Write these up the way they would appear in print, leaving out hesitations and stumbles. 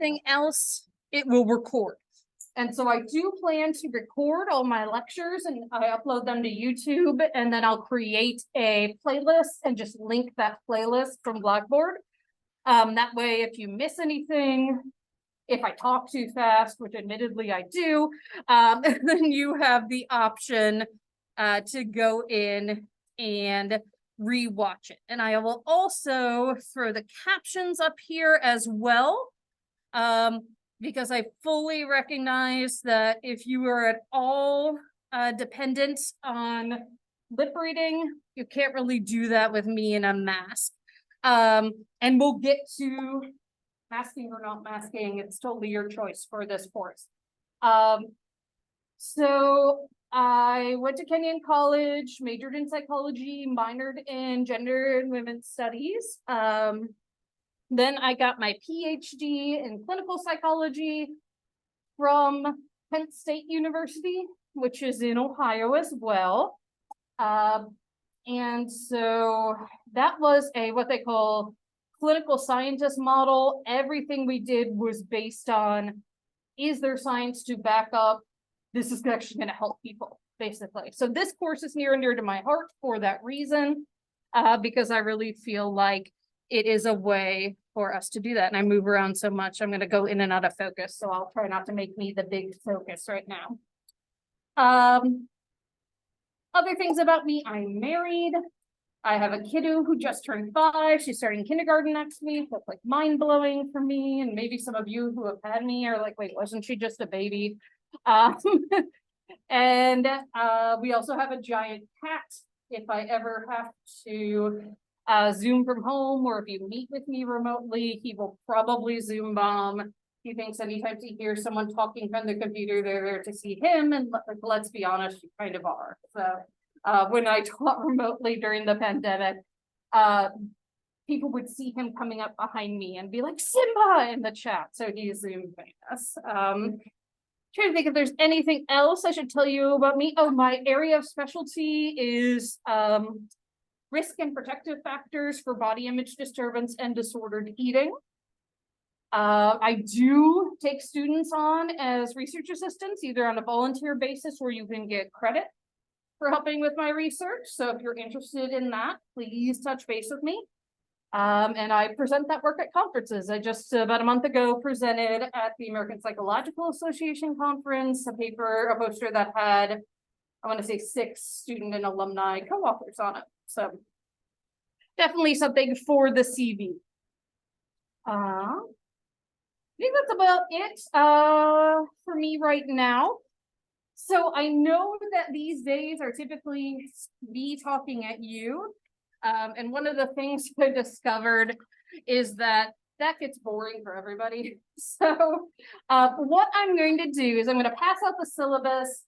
anything else, it will record. And so I do plan to record all my lectures and I upload them to YouTube, and then I'll create a playlist and just link that playlist from Blackboard. That way, if you miss anything, if I talk too fast, which admittedly I do, then you have the option to go in and rewatch it. And I will also throw the captions up here as well, because I fully recognize that if you are at all dependent on lip reading, you can't really do that with me in a mask. And we'll get to masking or not masking. It's totally your choice for this course. So I went to Kenyon College, majored in psychology, minored in gender and women's studies. Then I got my PhD in clinical psychology from Penn State University, which is in Ohio as well. And so that was what they call clinical scientist model. Everything we did was based on, is there science to back up this is actually going to help people, basically. So this course is near and dear to my heart for that reason, because I really feel like it is a way for us to do that. And I move around so much, I'm going to go in and out of focus. So I'll try not to make me the big focus right now. Other things about me, I'm married. I have a kiddo who just turned 5. She's starting kindergarten next week. That's like mind-blowing for me. And maybe some of you who have had me are like, wait, wasn't she just a baby? And we also have a giant cat. If I ever have to Zoom from home, or if you meet with me remotely, he will probably Zoom bomb. He thinks anytime he hears someone talking from the computer, they're there to see him. And let's be honest, you kind of are. So when I taught remotely during the pandemic, people would see him coming up behind me and be like, Simba in the chat. So he's Zoom famous. Trying to think if there's anything else I should tell you about me. Oh, my area of specialty is risk and protective factors for body image disturbance and disordered eating. I do take students on as research assistants, either on a volunteer basis where you can get credit for helping with my research. So if you're interested in that, please touch base with me. And I present that work at conferences. I just about a month ago presented at the American Psychological Association conference, a poster that had, I want to say 6 student and alumni co-authors on it. So definitely something for the CV. I think that's about it for me right now. So I know that these days are typically me talking at you. And one of the things I discovered is that gets boring for everybody. So what I'm going to do is I'm going to pass out the syllabus,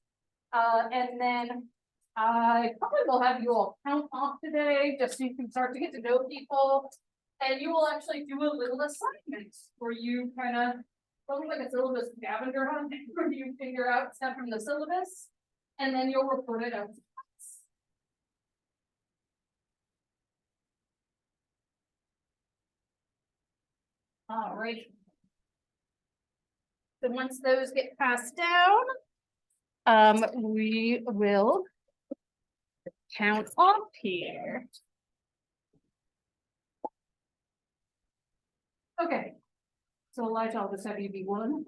and then I probably will have you all count off today, just so you can start to get to know people. And you will actually do a little assignment where you kind of, something like a syllabus scavenger hunt, where you figure out stuff from the syllabus, and then you'll report it out to class. All right. So once those get passed down, we will count off here. Okay. So Elijah, I'll just have you be 1.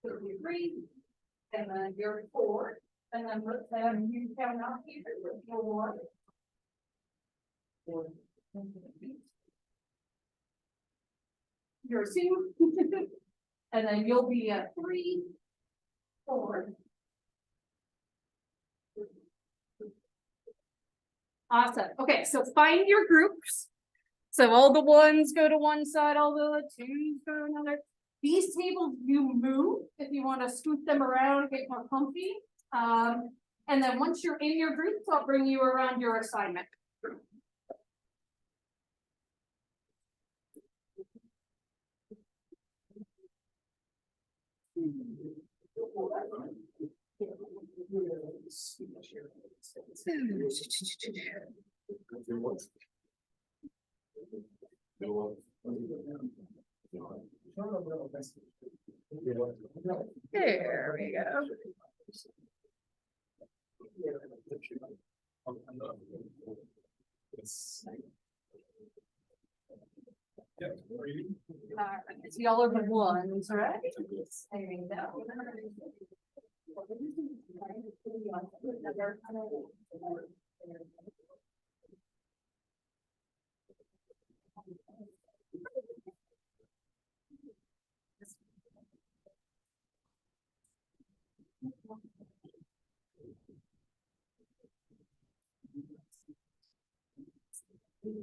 33, and then you're 4, and then let's have you count off here with your 1. You're 2, and then you'll be at 3, 4. Awesome. Okay, so find your groups. So all the 1s go to one side, all the 2s go to another. These tables you move if you want to scoot them around, get more comfy. And then once you're in your groups, I'll bring you around your assignment. There we go. It's y'all are the ones, right? There you go.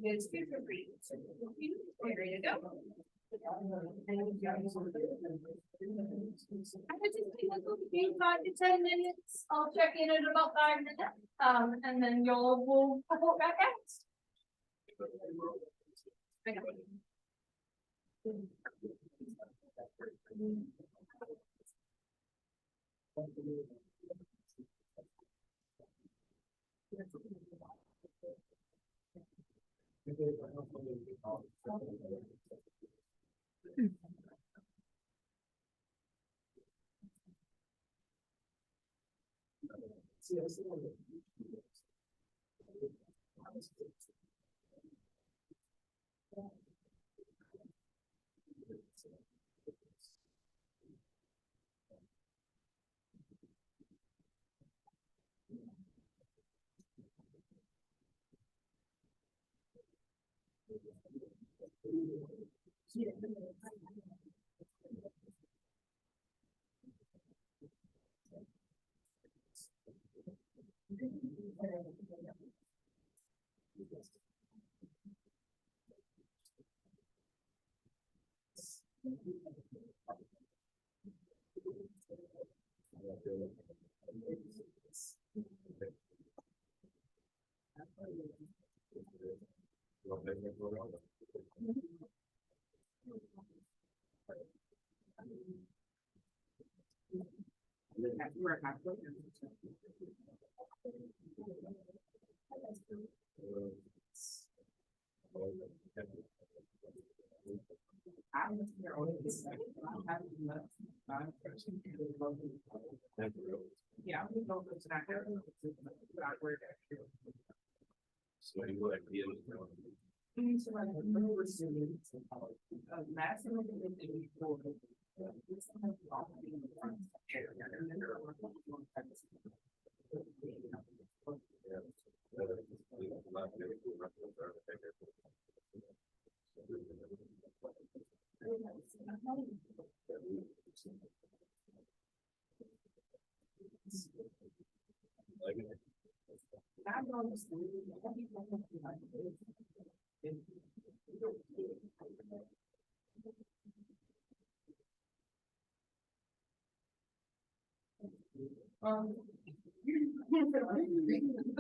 It's good for reading. There you go. I would just think it'll be 5 to 10 minutes. I'll check in about 5 minutes. And then y'all will report back out. Yeah, we don't go to that. So you like the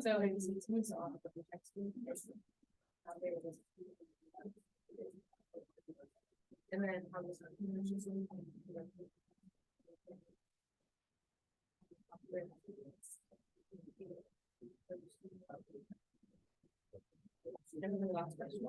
so it's on the text. And then and then the last question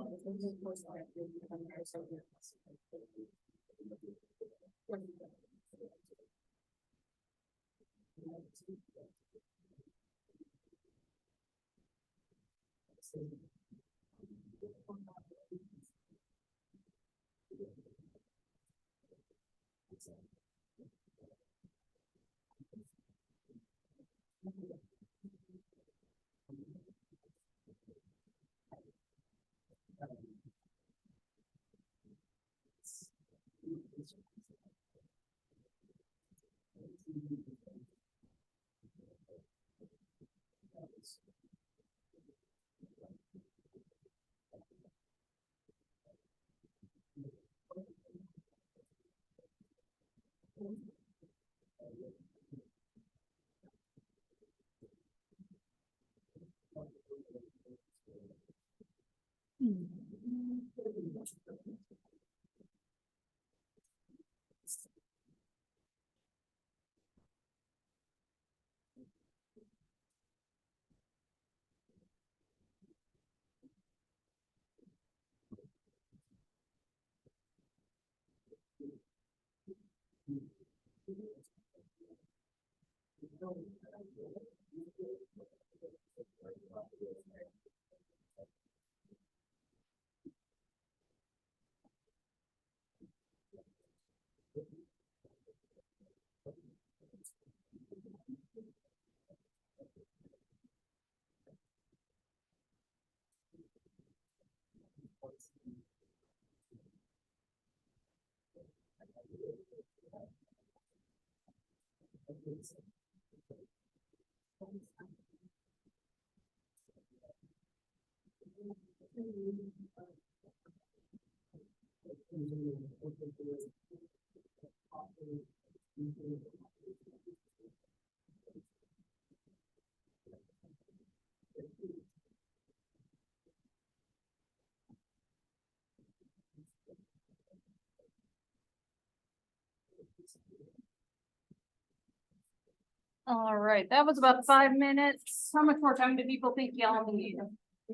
All right, that was about 5 minutes. How much more time do people think y'all need?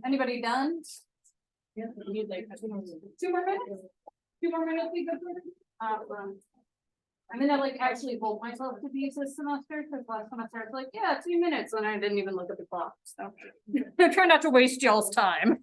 Anybody done? Yeah, we need like 2 more minutes. 2 more minutes? 2 more minutes, we go through? I'm gonna like actually hold myself to these this semester, because last semester I was like, yeah, 2 minutes, and I didn't even look at the clock, so. Try not to waste y'all's time.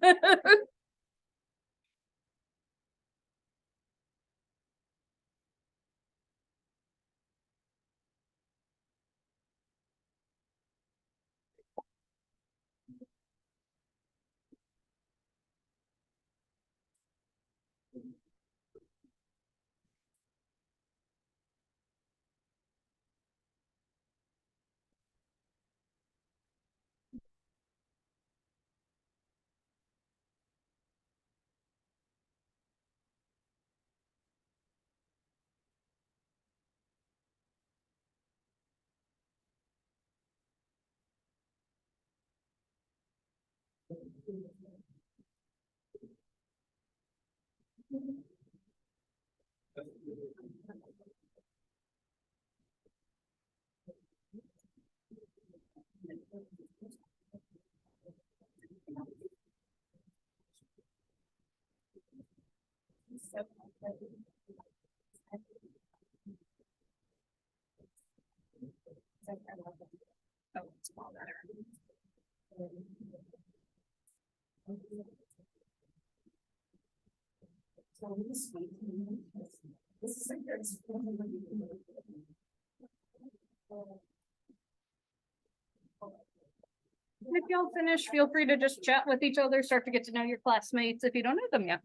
If y'all finish, feel free to just chat with each other, start to get to know your classmates if you don't know them yet.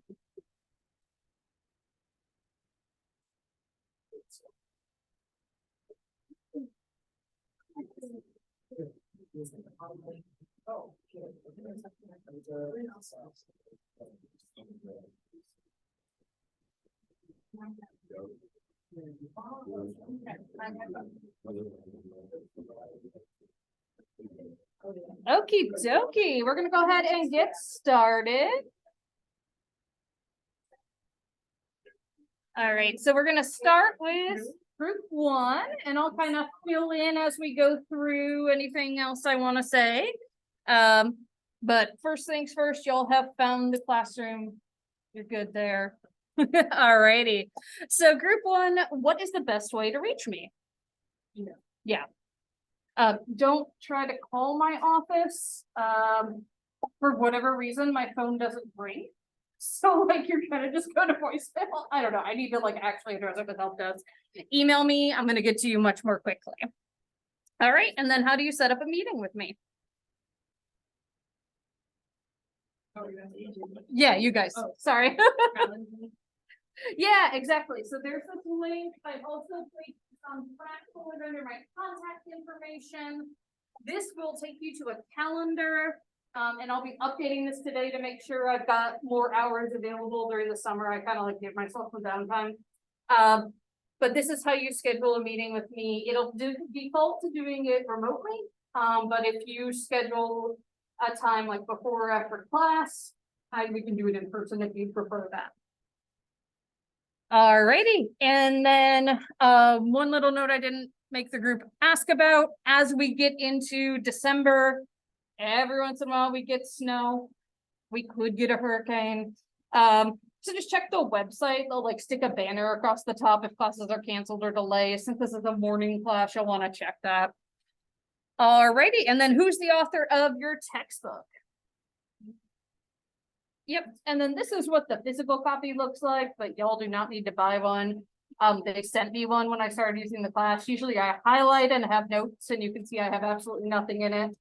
Okie dokie, we're gonna go ahead and get started. All right, so we're gonna start with group 1, and I'll kind of fill in as we go through anything else I want to say. But first things first, y'all have found the classroom. You're good there. All righty. So group 1, what is the best way to reach me? Yeah. Don't try to call my office. For whatever reason, my phone doesn't ring. So like you're gonna just go to voicemail. I don't know. I need to like actually address it with help desk. Email me. I'm gonna get to you much more quickly. All right. And then how do you set up a meeting with me? Yeah, you guys. Oh. Sorry. Yeah, exactly. So there's this link. I also placed on Blackboard under my contact information. This will take you to a calendar. And I'll be updating this today to make sure I've got more hours available during the summer. I kind of like give myself some downtime. But this is how you schedule a meeting with me. It'll default to doing it remotely. But if you schedule a time like before or after class, we can do it in person if you prefer that. Alrighty, and then one little note I didn't make the group ask about. As we get into December, every once in a while we get snow. We could get a hurricane. So just check the website. They'll like stick a banner across the top if classes are canceled or delayed. Since this is a morning class, you'll want to check that. Alrighty, and then who's the author of your textbook? Yep, and then this is what the physical copy looks like, but y'all do not need to buy one. They sent me one when I started using the class. Usually I highlight and have notes, and you can see I have absolutely nothing in it.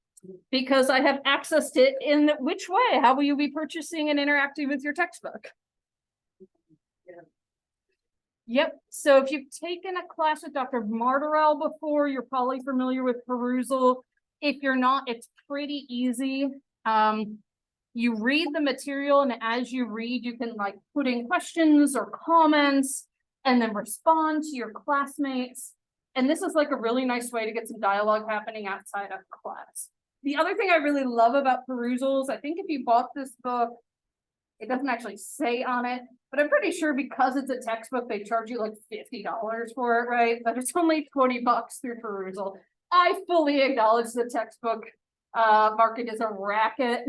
Because I have accessed it in which way? How will you be purchasing and interacting with your textbook? Yep, so if you've taken a class with Dr. Martorell before, you're probably familiar with Perusall. If you're not, it's pretty easy. You read the material, and as you read, you can like put in questions or comments and then respond to your classmates. And this is like a really nice way to get some dialogue happening outside of class. The other thing I really love about Perusall is I think if you bought this book, it doesn't actually say on it, but I'm pretty sure because it's a textbook, they charge you like $50 for it, right? But it's only $20 through Perusall. I fully acknowledge the textbook market is a racket.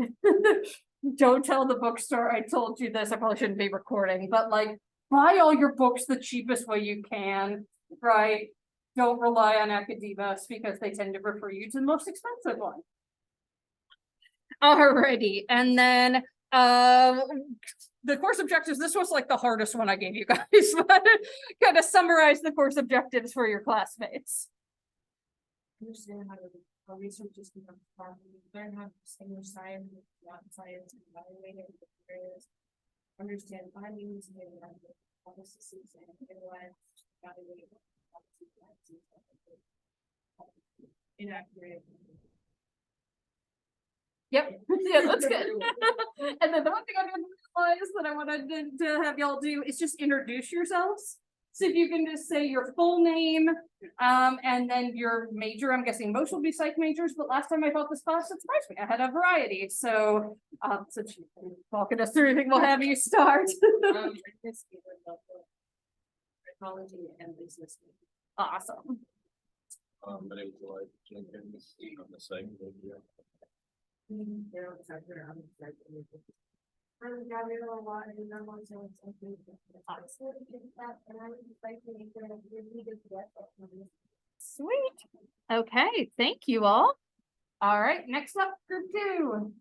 Don't tell the bookstore I told you this. I probably shouldn't be recording, but like buy all your books the cheapest way you can, right? Don't rely on Academus because they tend to refer you to the most expensive one. Alrighty, and then the course objectives, this was like the hardest one I gave you guys, but kind of summarize the course objectives for your classmates. Understand how research is becomes learn how to distinguish science with non-science and evaluate it with areas. Understand findings and hypotheses and analyze, evaluate inaccurate. Yep, yeah, that's good. And then the one thing I didn't realize that I wanted to have y'all do is just introduce yourselves. So if you can just say your full name, and then your major. I'm guessing most will be psych majors, but last time I taught this class, it surprised me. I had a variety. So since you're walking us through, I think we'll have you start. Psychology and business. Awesome. My name is Lloyd Jenkins. I'm the same. I'm Gabrielle a lot and I'm on something. Sweet. Okay, thank you all. All right, next up, group 2.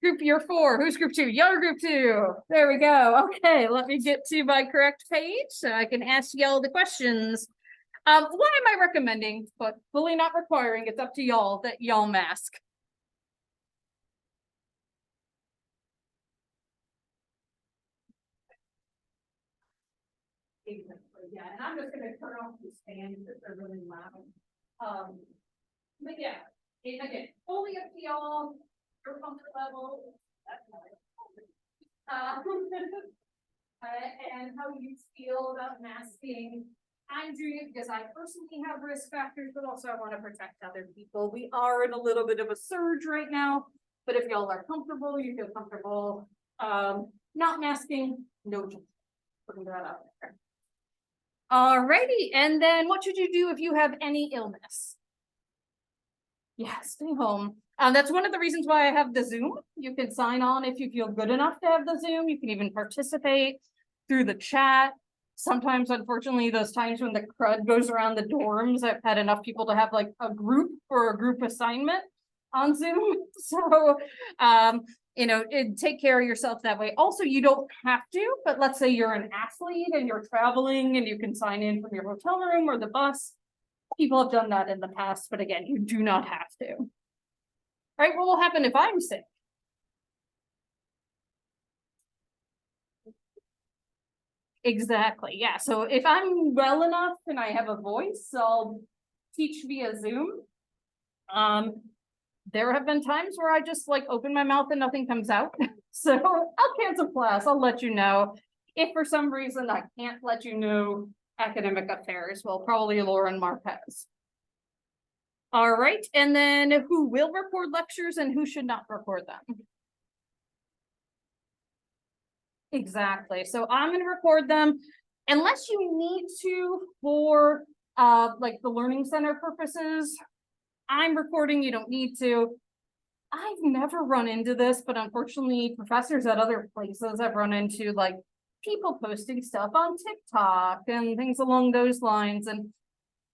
Group year 4. Who's group 2? Y'all are group 2. There we go. Okay, let me get to my correct page so I can ask y'all the questions. What am I recommending, but fully not requiring? It's up to y'all that y'all mask. Yeah, and I'm just gonna turn off these fans if they're really loud. But yeah, again, fully up to y'all, your comfort level. That's and how you feel about masking. I'm doing it because I personally have risk factors, but also I want to protect other people. We are in a little bit of a surge right now, but if y'all are comfortable, you feel comfortable, not masking, no, putting that out there. Alrighty, and then what should you do if you have any illness? Yeah, stay home. That's one of the reasons why I have the Zoom. You can sign on if you feel good enough to have the Zoom. You can even participate through the chat. Sometimes, unfortunately, those times when the crud goes around the dorms, I've had enough people to have like a group for a group assignment on Zoom. So, you know, take care of yourself that way. Also, you don't have to, but let's say you're an athlete and you're traveling and you can sign in from your hotel room or the bus. People have done that in the past, but again, you do not have to. All right, what will happen if I'm sick? Exactly, yeah. So if I'm well enough and I have a voice, I'll teach via Zoom. There have been times where I just like open my mouth and nothing comes out. So I'll cancel class, I'll let you know. If for some reason I can't let you know, academic affairs, well, probably Lauren Marquez. All right, and then who will record lectures and who should not record them? Exactly, so I'm gonna record them unless you need to for like the Learning Center purposes. I'm recording, you don't need to. I've never run into this, but unfortunately professors at other places I've run into like people posting stuff on TikTok and things along those lines. And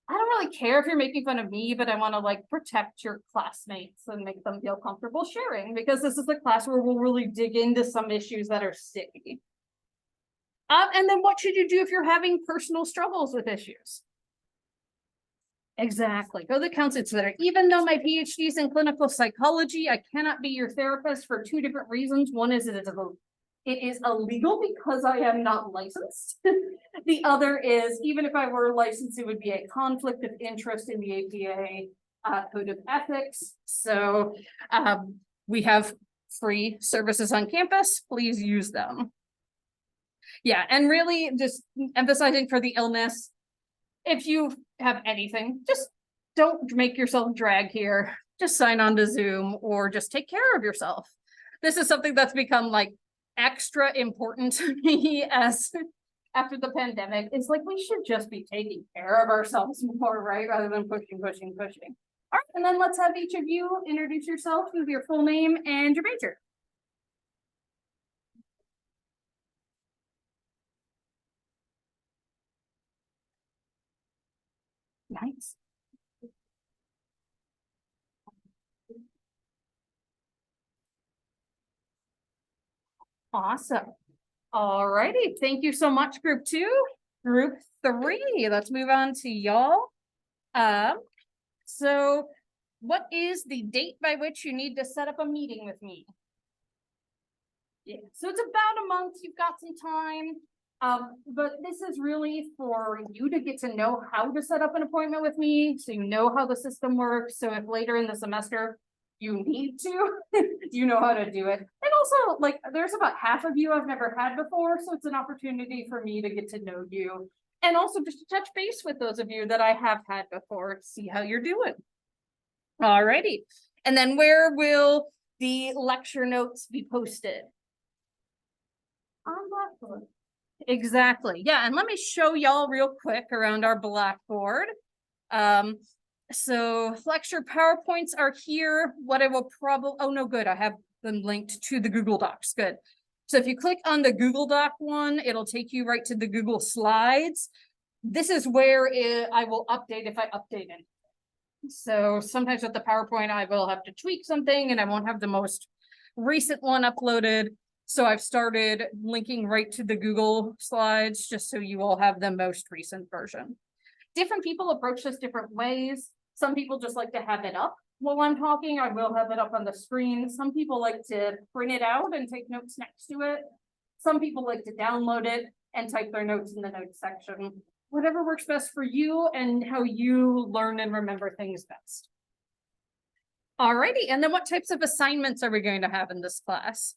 I don't really care if you're making fun of me, but I want to like protect your classmates and make them feel comfortable sharing, because this is the class where we'll really dig into some issues that are sticky. And then what should you do if you're having personal struggles with issues? Exactly. Go to the counseling center. Even though my PhD is in clinical psychology, I cannot be your therapist for two different reasons. One is it is illegal because I am not licensed. The other is, even if I were licensed, it would be a conflict of interest in the APA code of ethics. So we have free services on campus. Please use them. Yeah, and really just emphasizing for the illness, if you have anything, just don't make yourself drag here. Just sign on to Zoom or just take care of yourself. This is something that's become like extra important to me as after the pandemic. It's like we should just be taking care of ourselves more, right? Rather than pushing. All right, and then let's have each of you introduce yourself with your full name and your major. Nice. Awesome. All righty. Thank you so much, group 2. Group 3, let's move on to y'all. So what is the date by which you need to set up a meeting with me? Yeah, so it's about a month. You've got some time. But this is really for you to get to know how to set up an appointment with me, so you know how the system works. So if later in the semester you need to, you know how to do it. And also, like, there's about half of you I've never had before, so it's an opportunity for me to get to know you. And also just to touch base with those of you that I have had before, see how you're doing. Alrighty. And then where will the lecture notes be posted? On Blackboard. Exactly. Yeah, and let me show y'all real quick around our Blackboard. So lecture PowerPoints are here. What I will probably, oh no, good. I have them linked to the Google Docs. Good. So if you click on the Google Doc one, it'll take you right to the Google Slides. This is where I will update if I update it. So sometimes with the PowerPoint, I will have to tweak something and I won't have the most recent one uploaded. So I've started linking right to the Google Slides just so you all have the most recent version. Different people approach this different ways. Some people just like to have it up while I'm talking. I will have it up on the screen. Some people like to print it out and take notes next to it. Some people like to download it and type their notes in the notes section. Whatever works best for you and how you learn and remember things best. Alrighty, and then what types of assignments are we going to have in this class?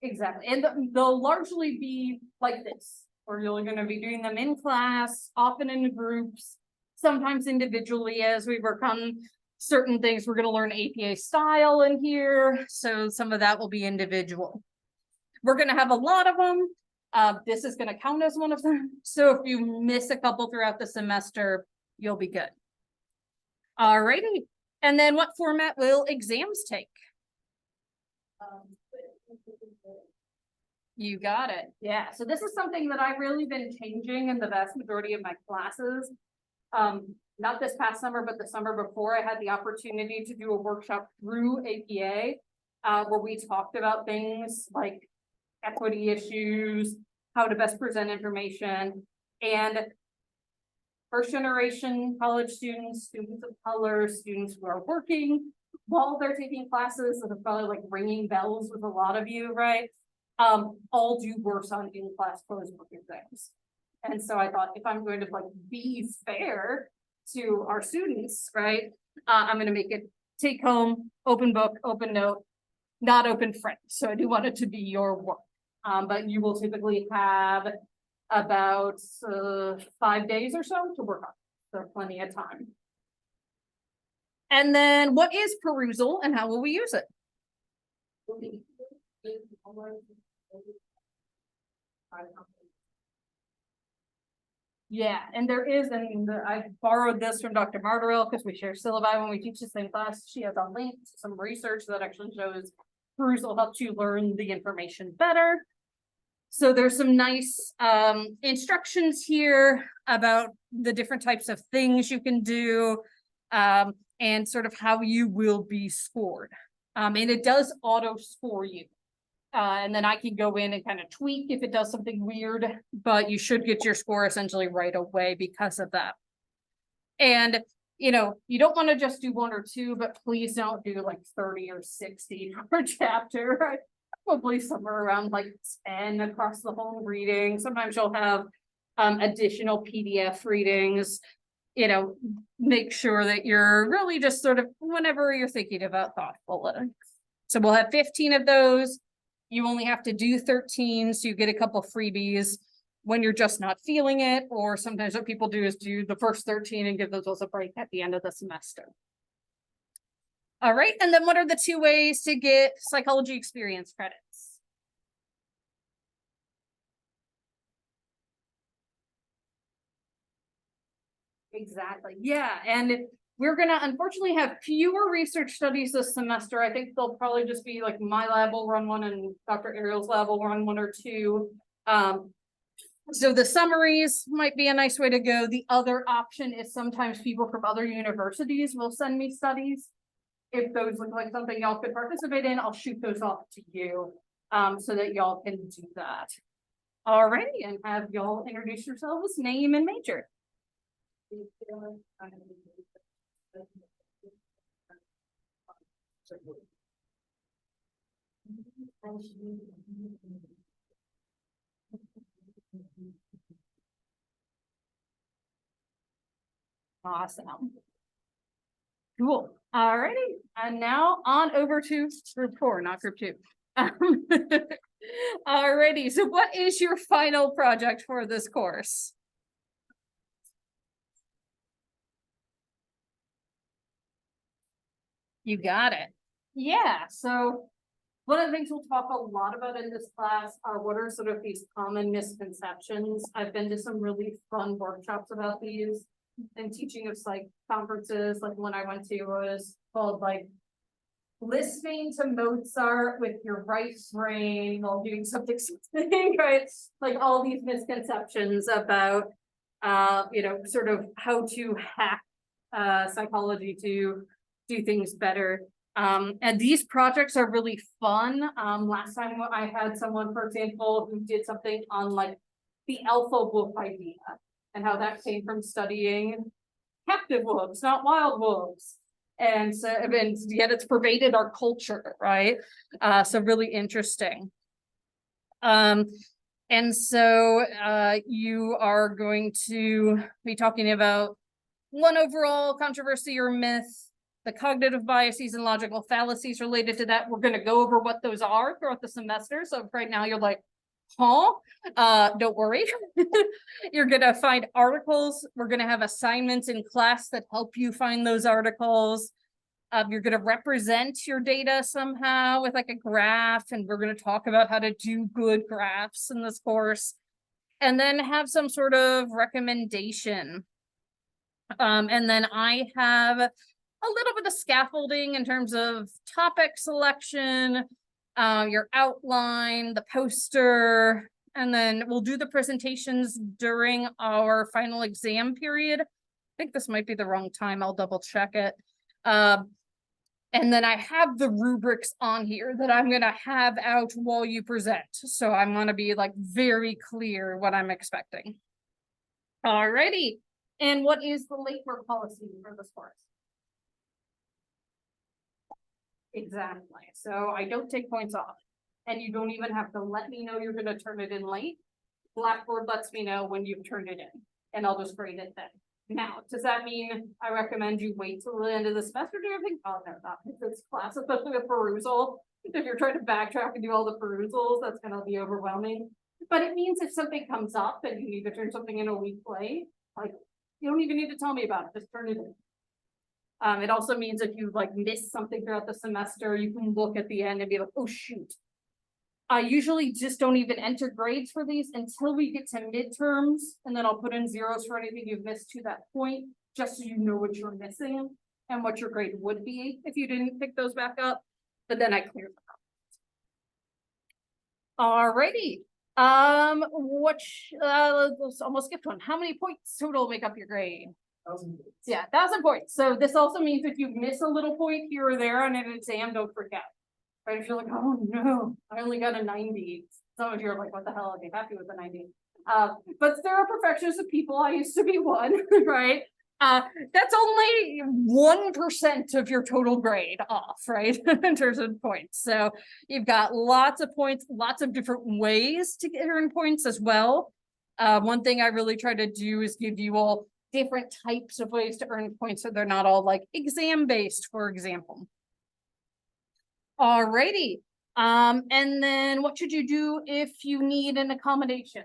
Exactly, and they'll largely be like this, where you're going to be doing them in class, often in groups, sometimes individually as we work on certain things. We're going to learn APA style in here, so some of that will be individual. We're going to have a lot of them. This is going to count as one of them. So if you miss a couple throughout the semester, you'll be good. Alrighty, and then what format will exams take? You got it. Yeah, so this is something that I've really been changing in the vast majority of my classes. Not this past summer, but the summer before, I had the opportunity to do a workshop through APA where we talked about things like equity issues, how to best present information, and first generation college students, students of color, students who are working while they're taking classes that are probably like ringing bells with a lot of you, right? All do worse on in-class closed book exams. And so I thought if I'm going to like be fair to our students, right, I'm going to make it take home, open book, open note, not open friend. So I do want it to be your work. But you will typically have about 5 days or so to work on. So plenty of time. And then what is perusal and how will we use it? Yeah, and there is, and I borrowed this from Dr. Martorell because we share syllabi when we teach the same class. She has a link to some research that actually shows perusal helps you learn the information better. So there's some nice instructions here about the different types of things you can do and sort of how you will be scored. And it does auto score you. And then I can go in and kind of tweak if it does something weird, but you should get your score essentially right away because of that. And, you know, you don't want to just do 1 or 2, but please don't do like 30 or 60 per chapter, right? Probably somewhere around like 10 across the whole reading. Sometimes you'll have additional PDF readings. You know, make sure that you're really just sort of whenever you're thinking about thoughtful living. So we'll have 15 of those. You only have to do 13, so you get a couple freebies when you're just not feeling it, or sometimes what people do is do the first 13 and give those a break at the end of the semester. All right, and then what are the 2 ways to get psychology experience credits? Exactly, yeah, and we're gonna unfortunately have fewer research studies this semester. I think they'll probably just be like my lab will run 1 and Dr. Ariel's lab will run 1 or 2. So the summaries might be a nice way to go. The other option is sometimes people from other universities will send me studies. If those look like something y'all could participate in, I'll shoot those off to you, so that y'all can do that. Alrighty, and have y'all introduce yourselves, name and major. Awesome. Cool. Alrighty, and now on over to group 4, not group 2. Alrighty, so what is your final project for this course? You got it. Yeah, so one of the things we'll talk a lot about in this class are what are sort of these common misconceptions. I've been to some really fun workshops about these and teaching of psych conferences, like one I went to was called like listening to Mozart with your right brain while doing something, right? Like all these misconceptions about, you know, sort of how to hack psychology to do things better. And these projects are really fun. Last time I had someone, for example, who did something on like the alpha wolf idea and how that came from studying captive wolves, not wild wolves. And so, and yet it's pervaded our culture, right? So really interesting. And so you are going to be talking about one overall controversy or myth, the cognitive biases and logical fallacies related to that. We're going to go over what those are throughout the semester. So right now you're like, huh? Don't worry. You're going to find articles. We're going to have assignments in class that help you find those articles. You're going to represent your data somehow with like a graph, and we're going to talk about how to do good graphs in this course, and then have some sort of recommendation. And then I have a little bit of scaffolding in terms of topic selection, your outline, the poster, and then we'll do the presentations during our final exam period. I think this might be the wrong time. I'll double check it. And then I have the rubrics on here that I'm going to have out while you present. So I'm going to be like very clear what I'm expecting. Alrighty. And what is the late work policy for this course? Exactly. So I don't take points off, and you don't even have to let me know you're going to turn it in late. Blackboard lets me know when you've turned it in, and I'll just grade it then. Now, does that mean I recommend you wait till the end of the semester? Do you think? Oh, no, not this class, especially with perusal. If you're trying to backtrack and do all the perusals, that's going to be overwhelming. But it means if something comes up and you need to turn something in a week late, like you don't even need to tell me about it. Just turn it in. It also means if you like miss something throughout the semester, you can look at the end and be like, oh shoot. I usually just don't even enter grades for these until we get to midterms, and then I'll put in zeros for anything you've missed to that point, just so you know what you're missing and what your grade would be if you didn't pick those back up. But then I clear them out. Alrighty. Let's almost skipped one. How many points total make up your grade? 1,000 points. Yeah, 1,000 points. So this also means if you miss a little point here or there on an exam, don't forget. Right, if you're like, oh no, I only got a 90. Some of you are like, what the hell, I'd be happy with a 90. But there are perfectionist people, I used to be one, right? That's only 1% of your total grade off, right? In terms of points. So you've got lots of points, lots of different ways to earn points as well. One thing I really try to do is give you all different types of ways to earn points so they're not all like exam based, for example. Alrighty. And then what should you do if you need an accommodation?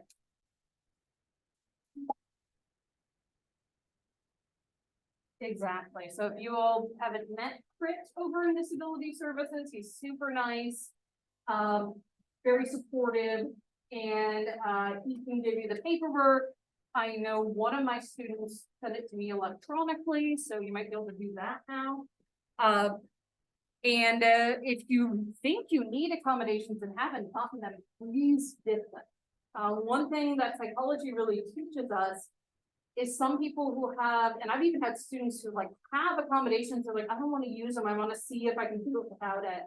Exactly. So if you all haven't met Chris over in Disability Services, he's super nice, very supportive, and he can give you the paperwork. I know one of my students sent it to me electronically, so you might be able to do that now. And if you think you need accommodations and haven't gotten them, please get them. One thing that psychology really teaches us is some people who have, and I've even had students who like have accommodations, they're like, I don't want to use them, I want to see if I can do it without it.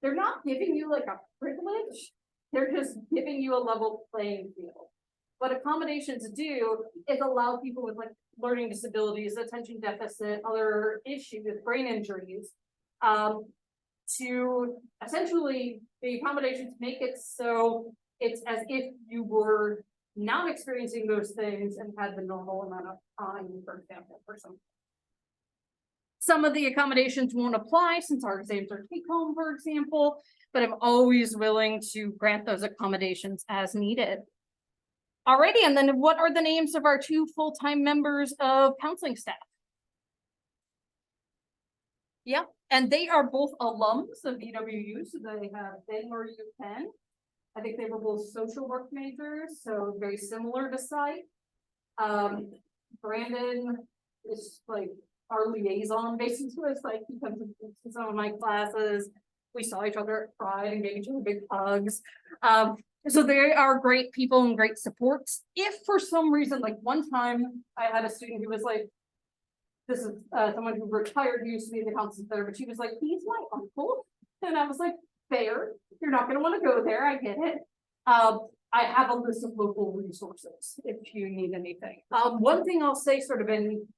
They're not giving you like a privilege, they're just giving you a level playing field. What accommodations do is allow people with like learning disabilities, attention deficit, other issues with brain injuries, to essentially the accommodations make it so it's as if you were not experiencing those things and had the normal amount of time, for example, for some of the accommodations won't apply since our exams are take home, for example, but I'm always willing to grant those accommodations as needed. Alrighty, and then what are the names of our 2 full-time members of counseling staff? Yep, and they are both alums of EWU, so they have been or UPenn. I think they were both social work majors, so very similar to Sight. Brandon is like our liaison basically. It's like he comes to some of my classes. We saw each other at Pride and gave each other big hugs. So they are great people and great supports. If for some reason, like one time I had a student who was like, this is someone who retired, who used to be in the counseling center, but she was like, he's my uncle. And I was like, fair, you're not going to want to go there, I get it. I have a list of local resources if you need anything. One thing I'll say sort of in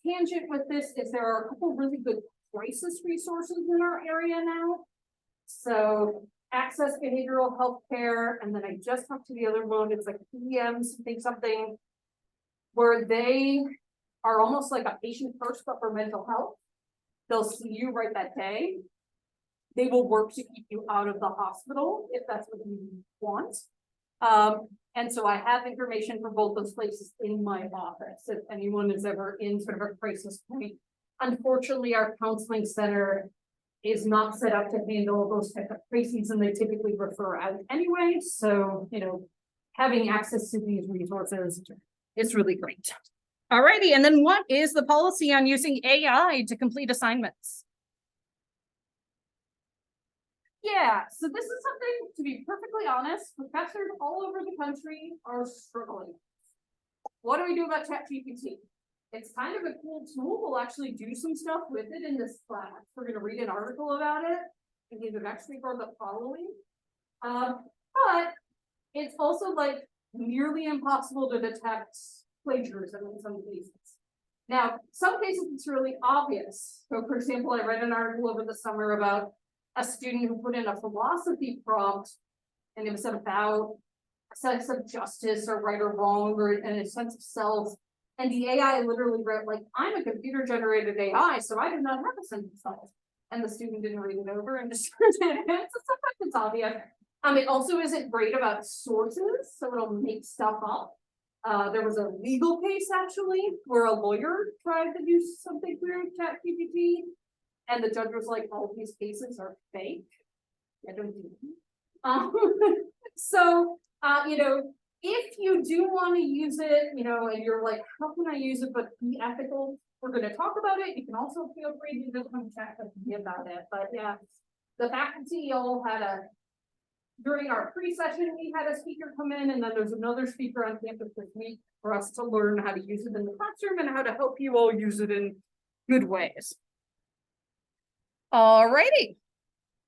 tangent with this is there are a couple really good crisis resources in our area now. So Access Behavioral Health Care, and then I just talked to the other one, it's like PDM something, where they are almost like a patient first, but for mental health. They'll see you right that day. They will work to keep you out of the hospital if that's what you want. And so I have information for both those places in my office if anyone is ever in sort of a crisis point. Unfortunately, our counseling center is not set up to handle those type of crises, and they typically refer out anyway. So, you know, having access to these resources is really great. Alrighty, and then what is the policy on using AI to complete assignments? Yeah, so this is something, to be perfectly honest, professors all over the country are struggling. What do we do about ChatGPT? It's kind of a cool tool. We'll actually do some stuff with it in this class. We're going to read an article about it and give the next week or the following. But it's also like nearly impossible to detect plagiarism in some cases. Now, some cases it's really obvious. So for example, I read an article over the summer about a student who put in a philosophy prompt, and it was about a sense of justice or right or wrong, or and a sense of self. And the AI literally wrote like, I'm a computer generated AI, so I do not have a sense of self. And the student didn't read it over and just sometimes it's obvious. It also isn't great about sources, so it'll make stuff up. There was a legal case actually where a lawyer tried to do something through ChatGPT, and the judge was like, all these cases are fake. I don't do them. So, you know, if you do want to use it, you know, and you're like, how can I use it but be ethical? We're going to talk about it. You can also feel free to just come chat with me about it. But yeah, the faculty all had during our pre-session, we had a speaker come in, and then there's another speaker on campus this week for us to learn how to use it in the classroom and how to help you all use it in good ways. Alrighty.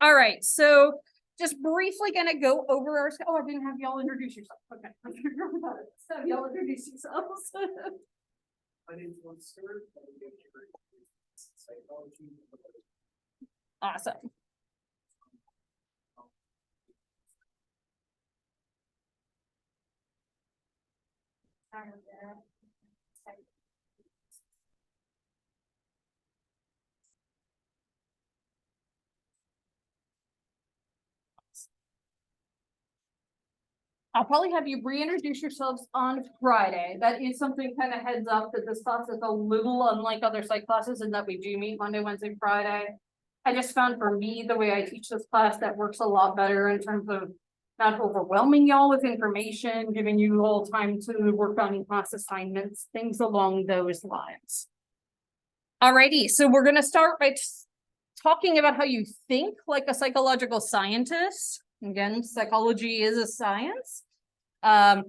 All right, so just briefly gonna go over our, oh, I didn't have y'all introduce yourself. Okay. I forgot about it. So y'all introduce yourselves. My name's Will Stewart. I'm a major in psychology. Awesome. I'll probably have you reintroduce yourselves on Friday. That is something kind of heads up that this class is a little unlike other psych classes in that we do meet Monday, Wednesday, Friday. I just found for me, the way I teach this class, that works a lot better in terms of not overwhelming y'all with information, giving you all time to work on your class assignments, things along those lines. Alrighty, so we're gonna start by talking about how you think like a psychological scientist. Again, psychology is a science. A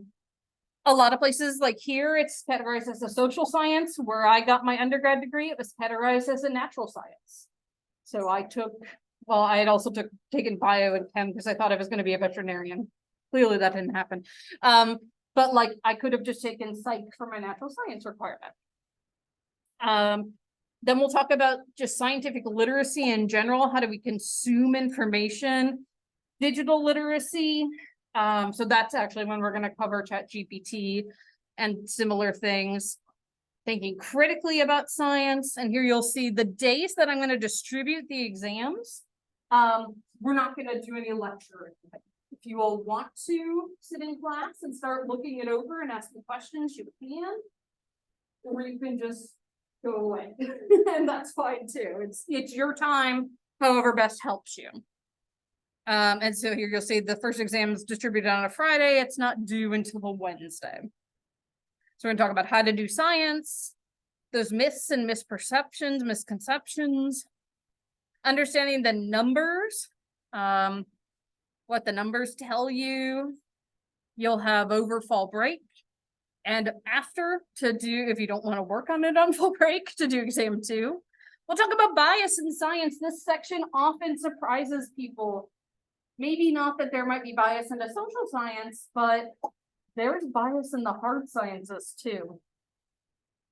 lot of places like here, it's categorized as a social science. Where I got my undergrad degree, it was categorized as a natural science. So I had also taken bio and chem because I thought I was going to be a veterinarian. Clearly that didn't happen. But like I could have just taken psych for my natural science requirement. Then we'll talk about just scientific literacy in general. How do we consume information? Digital literacy. So that's actually when we're going to cover ChatGPT and similar things. Thinking critically about science. And here you'll see the days that I'm going to distribute the exams. We're not going to do any lecture. If you all want to sit in class and start looking it over and asking questions, you can. Or you can just go away. And that's fine too. It's your time, however best helps you. And so here you'll see the first exam is distributed on a Friday. It's not due until a Wednesday. So we're gonna talk about how to do science, those myths and misperceptions, misconceptions, understanding the numbers, what the numbers tell you. You'll have over fall break and after to do, if you don't want to work on it on fall break, to do exam 2. We'll talk about bias in science. This section often surprises people. Maybe not that there might be bias into social science, but there's bias in the hard sciences too.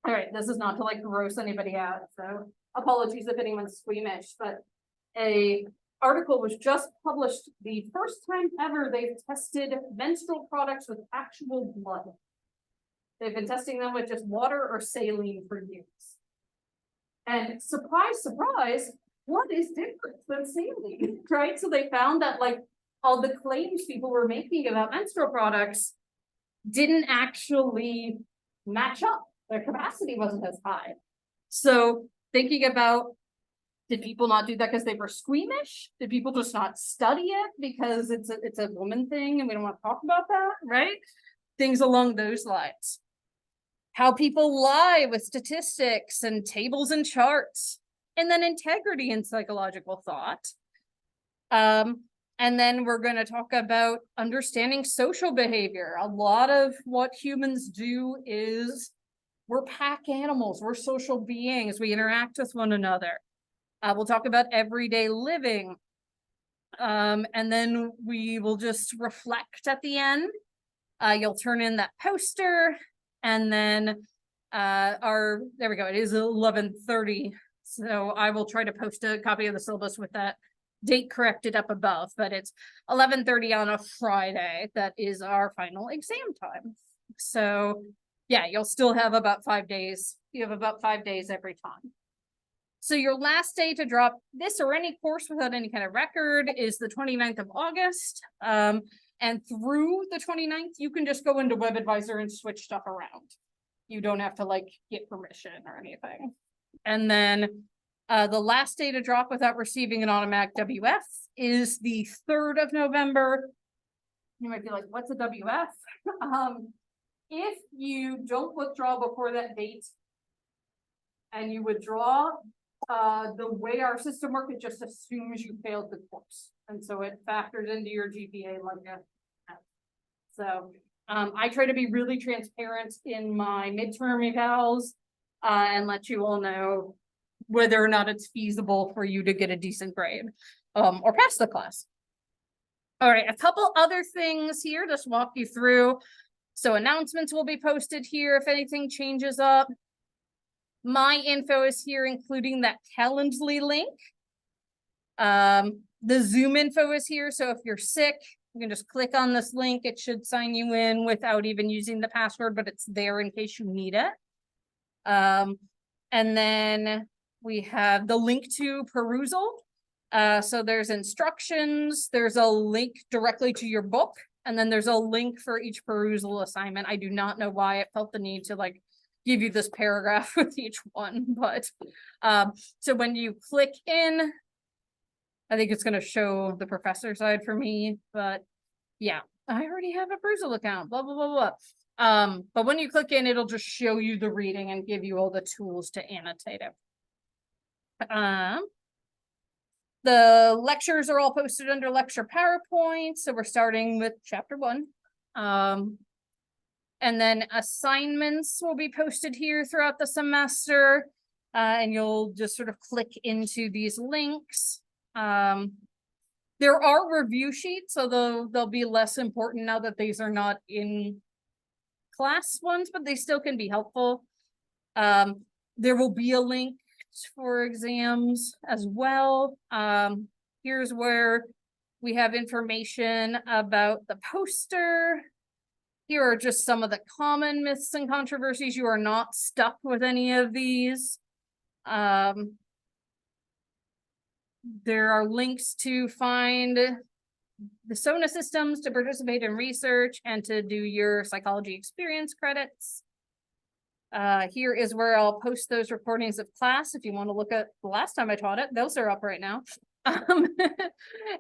All right, this is not to like gross anybody out, so apologies if anyone's squeamish, but a article was just published the first time ever they've tested menstrual products with actual blood. They've been testing them with just water or saline for years. And surprise, surprise, blood is different than saline, right? So they found that like all the claims people were making about menstrual products didn't actually match up. Their capacity wasn't as high. So thinking about, did people not do that because they were squeamish? Did people just not study it because it's a woman thing and we don't want to talk about that, right? Things along those lines. How people lie with statistics and tables and charts. And then integrity in psychological thought. And then we're going to talk about understanding social behavior. A lot of what humans do is we're pack animals. We're social beings. We interact with one another. We'll talk about everyday living. And then we will just reflect at the end. You'll turn in that poster. And then there we go. It is 11:30. So I will try to post a copy of the syllabus with that date corrected up above, but it's 11:30 on a Friday. That is our final exam time. So yeah, you'll still have about 5 days. You have about 5 days every time. So your last day to drop this or any course without any kind of record is the 29th of August. And through the 29th, you can just go into WebAdvisor and switch stuff around. You don't have to like get permission or anything. And then the last day to drop without receiving an automatic WF is the 3rd of November. You might be like, what's a WF? If you don't withdraw before that date and you withdraw, the way our system works, it just assumes you failed the course. And so it factors into your GPA like that. So I try to be really transparent in my midterm evals and let you all know whether or not it's feasible for you to get a decent grade. or pass the class. All right, a couple other things here, just walk you through. So announcements will be posted here if anything changes up. My info is here, including that Calendly link. The Zoom info is here, so if you're sick, you can just click on this link. It should sign you in without even using the password, but it's there in case you need it. And then we have the link to perusal. So there's instructions, there's a link directly to your book, and then there's a link for each perusal assignment. I do not know why it felt the need to like give you this paragraph with each one, but so when you click in, I think it's gonna show the professor side for me, but yeah, I already have a perusal account, blah, blah, blah, blah. But when you click in, it'll just show you the reading and give you all the tools to annotate it. The lectures are all posted under lecture PowerPoint, so we're starting with chapter 1. And then assignments will be posted here throughout the semester, and you'll just sort of click into these links. There are review sheets, so they'll be less important now that these are not in class ones, but they still can be helpful. There will be a link for exams as well. Here's where we have information about the poster. Here are just some of the common myths and controversies. You are not stuck with any of these. There are links to find the SONA systems to participate in research and to do your psychology experience credits. Here is where I'll post those recordings of class. If you want to look at the last time I taught it, those are up right now.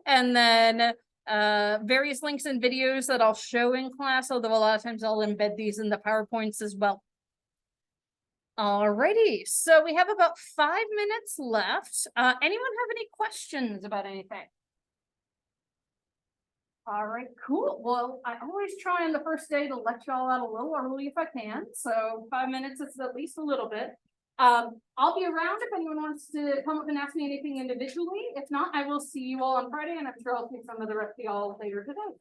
And then various links and videos that I'll show in class, although a lot of times I'll embed these in the PowerPoints as well. Alrighty, so we have about 5 minutes left. Anyone have any questions about anything? All right, cool. Well, I always try on the first day to let y'all out a little early if I can. So 5 minutes is at least a little bit. I'll be around if anyone wants to come up and ask me anything individually. If not, I will see you all on Friday, and I'm sure I'll see some of the rest of y'all later today.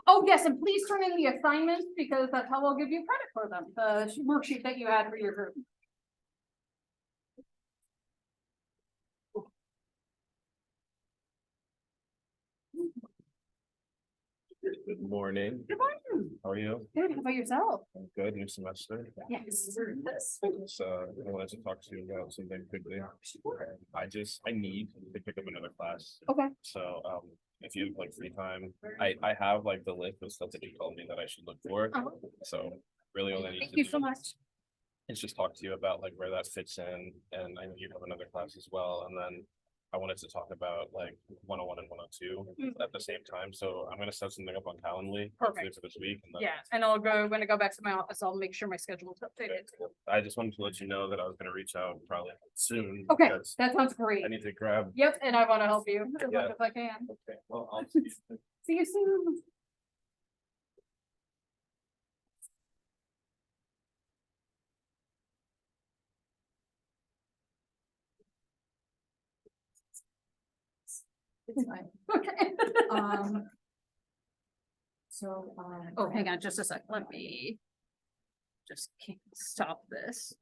Oh, yes, and please turn in the assignments because that's how I'll give you credit for them. The worksheet that you had for your group. Good morning. Good morning. How are you? Good. How about yourself? I'm good. New semester. Yes. So I wanted to talk to you about something quickly. I need to pick up another class. Okay. So if you have like free time, I have like the list of stuff that you told me that I should look for. So really all I need Thank to you do so much. is just talk to you about like where that fits in. And I know you have another class as well. And then I wanted to talk about like 101 and 102 at the same time. So I'm gonna set something up on Calendly hopefully for this week. And then Yeah, and when I go back to my office, I'll make sure my schedule's updated. I just wanted to let you know that I was gonna reach out probably soon. Okay, because that sounds great. I need to grab. Yep, and I want to help you as Yeah. much as I can. Okay, well, I'll see you. See you soon. It's fine. Okay. So, Oh, hang on just a sec. Let me just stop this.